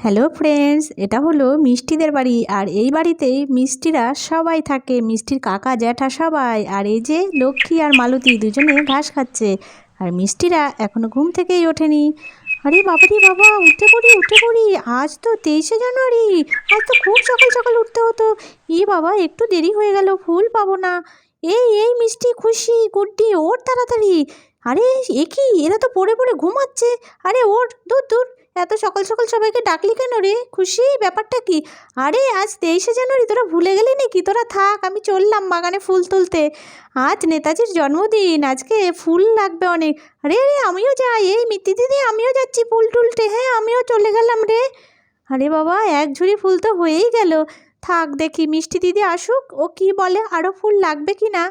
Hello friends, এটা হলো মিষ্টিদের বাড়ি। আর এই বাড়িতেই মিষ্টিরা সবাই থাকে, মিষ্টির কাকা জ্যাঠা সবাই। আর এই যে লক্ষ্মী আর মালতী দুজনে ঘাস খাচ্ছে, আর মিষ্টিরা এখনো ঘুম থেকেই ওঠেনি। আরে বাবারি বাবা, উঠে পড়ি উঠে পড়ি, আজ তো 23শে জানুয়ারি। আজ তো খুব সকাল সকাল উঠতে হতো। ই বাবা, একটু দেরি হয়ে গেল, ফুল পাবো না। এই মিষ্টি, খুশি, গুড্ডি, ওর তাড়াতাড়ি। আরে এ কি, এরা তো পড়ে পড়ে ঘুমাচ্ছে। আরে ওর, দূর দূর, এত সকাল সকাল সবাইকে ডাকলি কেন রে? খুশি, ব্যাপারটা কি? আরে আজ 23শে জানুয়ারি, তোরা ভুলে গেলি নাকি? তোরা থাক, আমি চললাম বাগানে ফুল তুলতে। আজ নেতাজির জন্মদিন, আজকে ফুল লাগবে অনেক। আরে রে, আমিও যাই। এই মিত্তি দিদি, আমিও যাচ্ছি ফুল তুলতে। হ্যাঁ, আমিও চলে গেলাম রে। আরে বাবা, এক ঝুড়ি ফুল তো হয়েই গেল। থাক, দেখি মিষ্টি দিদি আসুক, ও কি বলে, আরও ফুল লাগবে কি না।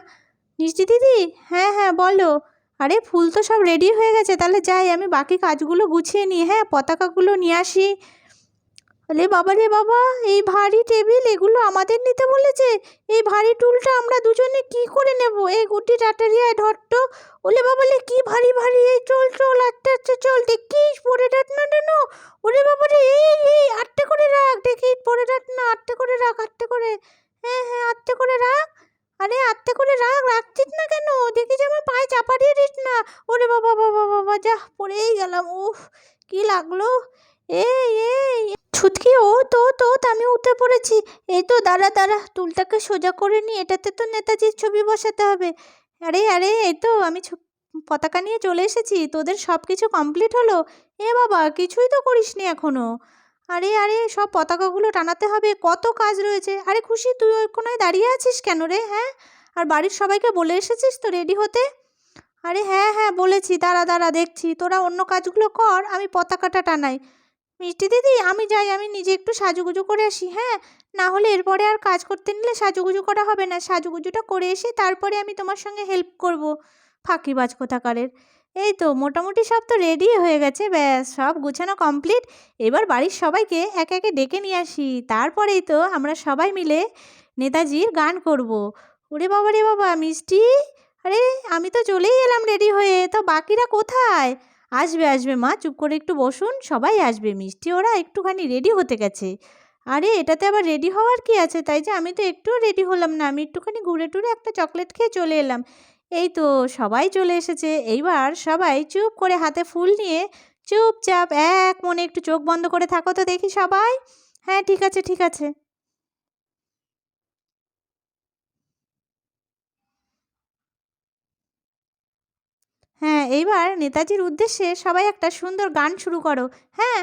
মিষ্টি দিদি, হ্যাঁ হ্যাঁ বলো। আরে ফুল তো সব রেডি হয়ে গেছে, তাহলে যাই, আমি বাকি কাজগুলো গুছিয়ে নিই। হ্যাঁ, পতাকাগুলো নিয়ে আসি। আরে বাবা রে বাবা, এই ভারী টেবিল, এগুলো আমাদের নিতে বলেছে। এই ভারী টুলটা আমরা দুজনে কি করে নেব? এই গুটি টাটারিয়ায় ধরত। ওলে বাবালে, কি ভারী ভারী! এই চল চল, আস্তে আস্তে চল, দেখিস পড়ে যাস না যেন। ওরে বাবা রে, এই আস্তে করে রাখ, দেখিস পড়ে যাস না, আস্তে করে রাখ, আস্তে করে। হ্যাঁ হ্যাঁ, আস্তে করে রাখ। আরে আস্তে করে রাখ, রাখছিস না কেন? দেখিস আমার পায়ে চাপা দিয়ে দিস না। ওরে বাবা বাবা বাবা, যা পড়েই গেলাম। উফ, কি লাগলো! এই এই ছুটকি, ও তো আমি উঠে পড়েছি। এই তো, দাঁড়া দাঁড়া, টুলটাকে সোজা করে নি, এটাতে তো নেতাজির ছবি বসাতে হবে। আরে আরে, এই তো আমি পতাকা নিয়ে চলে এসেছি। তোদের সব কিছু কমপ্লিট হলো? এ বাবা, কিছুই তো করিসনি এখনো। আরে আরে, সব পতাকাগুলো টানাতে হবে, কত কাজ রয়েছে। আরে খুশি, তুই ওই কোনায় দাঁড়িয়ে আছিস কেন রে? হ্যাঁ, আর বাড়ির সবাইকে বলে এসেছিস তো রেডি হতে? আরে হ্যাঁ হ্যাঁ বলেছি, দাঁড়া দাঁড়া, দেখছি, তোরা অন্য কাজগুলো কর, আমি পতাকাটা টানাই। মিষ্টি দিদি, আমি যাই, আমি নিজে একটু সাজুগুজু করে আসি। হ্যাঁ, না হলে এরপরে আর কাজ করতে নিলে সাজুগুজু করা হবে না। সাজুগুজুটা করে এসে তারপরে আমি তোমার সঙ্গে হেল্প করব। ফাঁকিবাজ কোথাকারের। এই তো মোটামুটি সব তো রেডি হয়ে গেছে, ব্যাস সব গুছানো কমপ্লিট। এবার বাড়ির সবাইকে একে একে ডেকে নিয়ে আসি, তারপরেই তো আমরা সবাই মিলে নেতাজির গান করব। ওরে বাবা রে বাবা, মিষ্টি, আরে আমি তো চলেই এলাম রেডি হয়ে, তো বাকিরা কোথায়? আসবে আসবে মা, চুপ করে একটু বসুন, সবাই আসবে। মিষ্টি ওরা একটুখানি রেডি হতে গেছে। আরে এটাতে আবার রেডি হওয়ার কি আছে? তাই যে আমি তো একটুও রেডি হলাম না, আমি একটুখানি ঘুরে টুরে একটা চকলেট খেয়ে চলে এলাম। এই তো সবাই চলে এসেছে। এইবার সবাই চুপ করে হাতে ফুল নিয়ে চুপচাপ এক মনে একটু চোখ বন্ধ করে থাকো তো দেখি সবাই। হ্যাঁ, ঠিক আছে ঠিক আছে। হ্যাঁ, এইবার নেতাজির উদ্দেশ্যে সবাই একটা সুন্দর গান শুরু করো। হ্যাঁ,